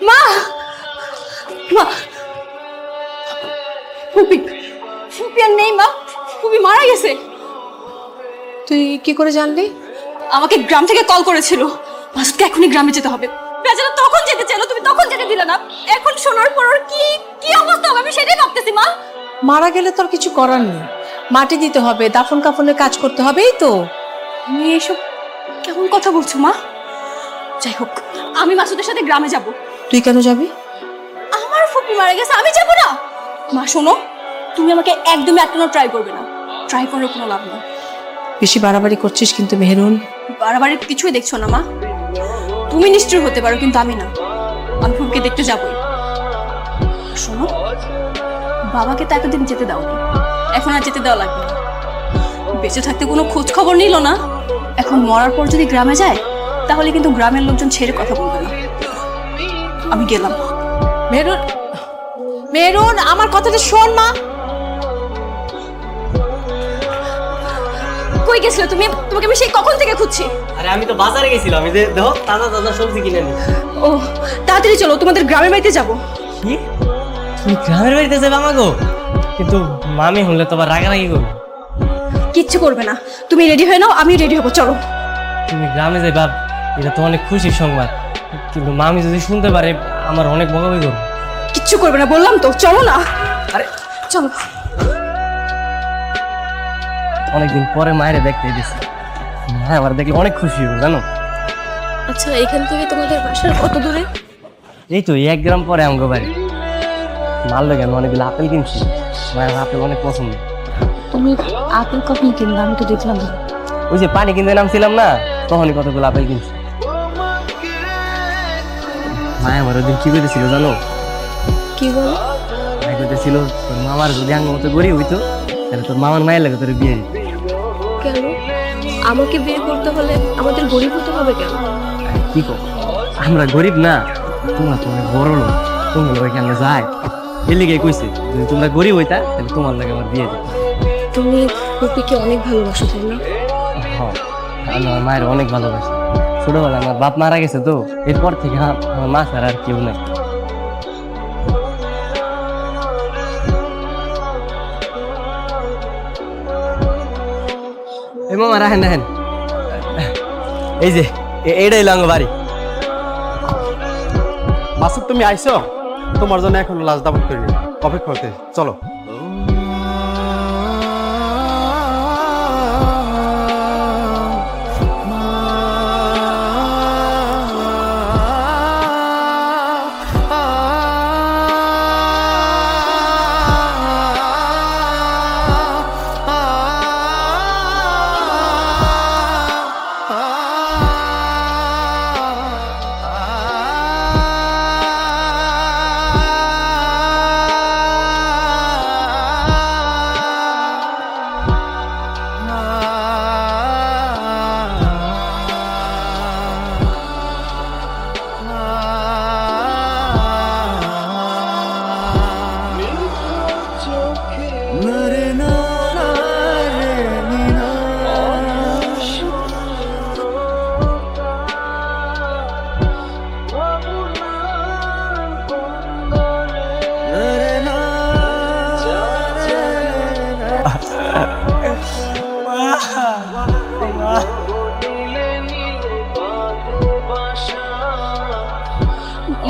মা মা ফুপি ফুপি আর নেই মা, ফুপি মারা গেছে। তুই কি করে জানলি? আমাকে গ্রাম থেকে কল করেছিল, মাসুদকে এখনই গ্রামে যেতে হবে। বেচারা তখন যেতে চাইলো, তুমি তখন যেতে দিলে না। এখন শোনার পর ওর কি কি অবস্থা হবে আমি সেটাই ভাবতেছি মা। মারা গেলে তোর কিছু করার নেই, মাটি দিতে হবে, দাফন কাফনের কাজ করতে হবে, এই তো। তুমি এসব কেমন কথা বলছো মা? যাই হোক, আমি মাসুদের সাথে গ্রামে যাব। তুই কেন যাবি? আমার ফুপি মারা গেছে, আমি যাব না। মা শোনো, তুমি আমাকে একদমই আটকানো ট্রাই করবে না, ট্রাই করার কোনো লাভ নেই। বেশি বাড়াবাড়ি করছিস কিন্তু মেহেরুন। বাড়াবাড়ি কিছুই দেখছো না মা। তুমি নিশ্চয় হতে পারো, কিন্তু আমি না। আমি ফুপিকে দেখতে যাবই। শোনো, বাবাকে তো এতদিন যেতে দাও, এখন আর যেতে দেওয়া লাগবে না। বেঁচে থাকতে কোনো খোঁজ খবর নিল না, এখন মরার পর যদি গ্রামে যায় তাহলে কিন্তু গ্রামের লোকজন ছেড়ে কথা বলবে না। আমি গেলাম। মেহেরুন, মেহেরুন, আমার কথাটা শোন মা। কই গেছিলে তুমি? তোমাকে আমি সেই কখন থেকে খুঁজছি। আরে আমি তো বাজারে গেছিলাম, এই যে দেখো তাজা তাজা সবজি কিনে নি। ও তাড়াতাড়ি চলো, তোমাদের গ্রামের বাড়িতে যাব। কি তুমি গ্রামের বাড়িতে যাবে আমাগো? কিন্তু মামি হলে তো আবার রাগারাগি করবে। কিচ্ছু করবে না, তুমি রেডি হয়ে নাও, আমি রেডি হবো। চলো। তুমি গ্রামে যাই বাপ, এটা তো অনেক খুশির সংবাদ, কিন্তু মামি যদি শুনতে পারে আমার অনেক বকাবকি করবে। কিচ্ছু করবে না বললাম তো, চলো না। আরে চলো। অনেকদিন পরে মায়েরে দেখতে দিছি, হ্যাঁ আমার দেখলে অনেক খুশি হবে জানো। আচ্ছা, এখান থেকে তোমাদের বাসার কত দূরে? এই তো 1 গ্রাম পরে আমগো বাড়ি। মাল লাগে আমি অনেকগুলো আপেল কিনছি, মায়ের আপেল অনেক পছন্দ। তুমি আপেল কখন কিনবে? আমি তো দেখলাম না। ওই যে পানি কিনতে নামছিলাম না, তখনই কতগুলো আপেল কিনছি। মায় আমার ওদিন কি করেছিল জানো? কি বলো? মায় করেছিল তোর মামার যদি আঙ্গ মতো গরিব হইতো তাহলে তোর মামার মায়ের লাগে তোর বিয়ে দিত। কেন আমাকে বিয়ে করতে হলে আমাদের গরিব হতে হবে কেন? কি কর, আমরা গরিব না, তোমরা তো অনেক বড় লোক, তোমার লোক এখানে যায়। এর লিগে কইছে যদি তোমরা গরিব হইতা তাহলে তোমার লাগে আমার বিয়ে দিত। তুমি ফুপিকে অনেক ভালোবাসো তাই না? হ্যাঁ, আমি আমার মায়ের অনেক ভালোবাসি। ছোটবেলা আমার বাপ মারা গেছে তো, এরপর থেকে আমার মা ছাড়া আর কেউ নাই। এই মামা রাখেন রাখেন, এই যে এইটাই লাঙ্গ বাড়ি। মাসুদ তুমি আইছো? তোমার জন্য এখন লাশ দাফন করিনি, অপেক্ষা করতে। চলো।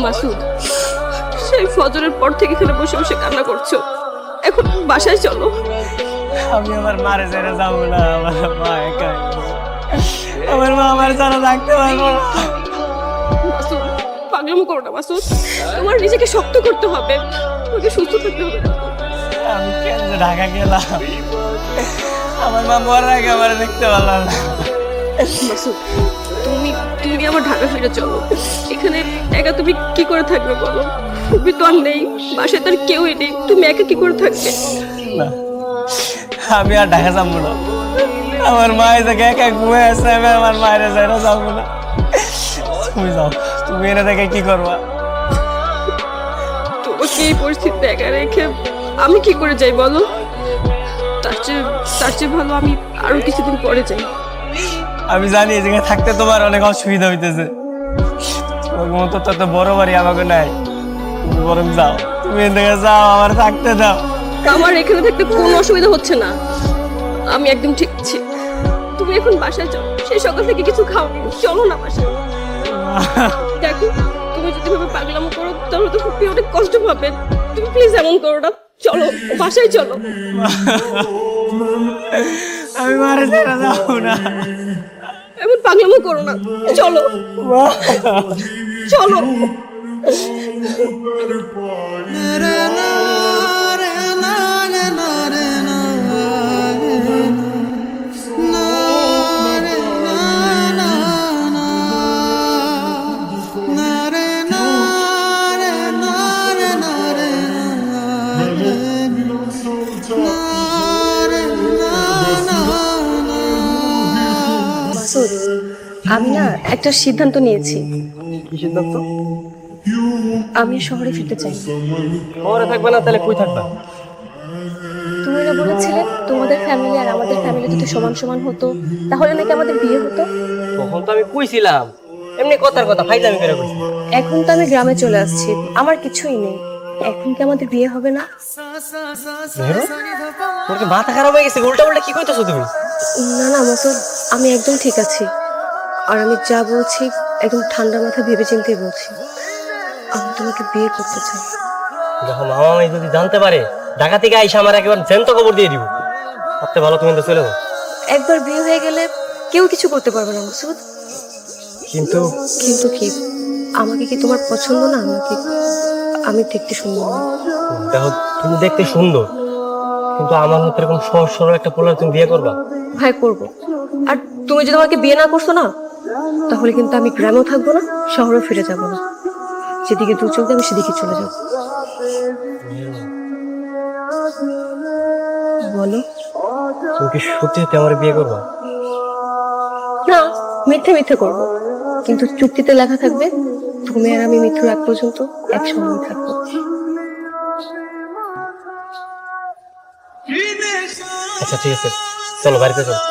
মাসুদ, সেই ফজরের পর থেকে এখানে বসে বসে কান্না করছো, এখন বাসায় চলো। আমি আমার মারে ছেড়ে যাবো না, আমার মা একা, আমার মা আমার ছাড়া থাকতে পারবো না। মাসুদ, পাগলামো করো না মাসুদ, তোমার নিজেকে শক্ত করতে হবে, তোমাকে সুস্থ থাকতে হবে। আমি কেন যে ঢাকা গেলাম, আমার মা মরার আগে আমার দেখতে পারলাম না। মাসুদ, তুমি তুমি আবার ঢাকা ফিরে চলো। এখানে একা তুমি কি করে থাকবে বলো? তুমি তো আর নেই, বাসায় তার কেউই নেই, তুমি একা কি করে থাকবে? না, আমি আর ঢাকা যাবো না। আমার মা এই জায়গায় একা ঘুমিয়ে আছে, আমি আমার মায়ের ছেড়ে যাবো না। তুমি যাও, তুমি এনে দেখে কি করবা? তোমাকে এই পরিস্থিতিতে একা রেখে আমি কি করে যাই বলো? তার চেয়ে ভালো আমি আরো কিছুদিন পরে যাই। আমি জানি এই জায়গায় থাকতে তোমার অনেক অসুবিধা হইতেছে, ওই মতো তো এত বড় বাড়ি আমাকে নাই, তুমি বরং যাও, তুমি এখান থেকে যাও, আমার থাকতে দাও। আমার এখানে থাকতে কোনো অসুবিধা হচ্ছে না, আমি একদম ঠিক আছি। তুমি এখন বাসায় যাও, সেই সকাল থেকে কিছু খাওনি, চলো না বাসায়। দেখো তুমি যদি ভাবে পাগলামো করো তাহলে তো ফুপি অনেক কষ্ট পাবে, তুমি প্লিজ এমন করো না, চলো বাসায় চলো। আমি মারে ছেড়ে যাবো না। এমন পাগলামো করো না, চলো চলো। মাসুদ, আমি না একটা সিদ্ধান্ত নিয়েছি। কি সিদ্ধান্ত? আমি শহরে ফিরতে চাই। শহরে থাকবে না তাহলে কই থাকবা? তুমি না বলেছিলে তোমাদের ফ্যামিলি আর আমাদের ফ্যামিলি যদি সমান সমান হতো তাহলে নাকি আমাদের বিয়ে হতো। তখন তো আমি কইছিলাম, এমনি কথার কথা ফাইজলামি করে কইছি। এখন তো আমি গ্রামে চলে আসছি, আমার কিছুই নেই, এখন কি আমাদের বিয়ে হবে না? তোর কি মাথা খারাপ হয়ে গেছে? উল্টা উল্টা কি কইতেছো তুমি? না না মাসুদ, আমি একদম ঠিক আছি, আর আমি যা বলছি একদম ঠান্ডা মাথা ভেবে চিন্তেই বলছি। আমি তোমাকে বিয়ে করতে চাই। দেখো মামা আমি যদি জানতে পারে ঢাকা থেকে আইসা আমার একেবারে জ্যান্ত খবর দিয়ে দিব। সবচেয়ে ভালো তুমি তো চলে যাও। একবার বিয়ে হয়ে গেলে কেউ কিছু করতে পারবে না মাসুদ। কিন্তু কিন্তু কি, আমাকে কি তোমার পছন্দ না? আমাকে আমি দেখতে সুন্দর না? দেখো তুমি দেখতে সুন্দর, কিন্তু আমার মতো এরকম সহজ সরল একটা পোলার তুমি বিয়ে করবা? ভাই করবো। আর তুমি যদি আমাকে বিয়ে না করছো না তাহলে কিন্তু আমি গ্রামেও থাকবো না, শহরেও ফিরে যাব না, যেদিকে দু চোখ দিয়ে আমি সেদিকে চলে যাবো। বলো, তুমি কি সত্যি সত্যি আমার বিয়ে করবা? না মিথ্যে মিথ্যে করবো, কিন্তু চুক্তিতে লেখা থাকবে তুমি আর আমি মৃত্যুর আগ পর্যন্ত একসঙ্গে থাকবো। আচ্ছা ঠিক আছে, চলো বাড়িতে চলো।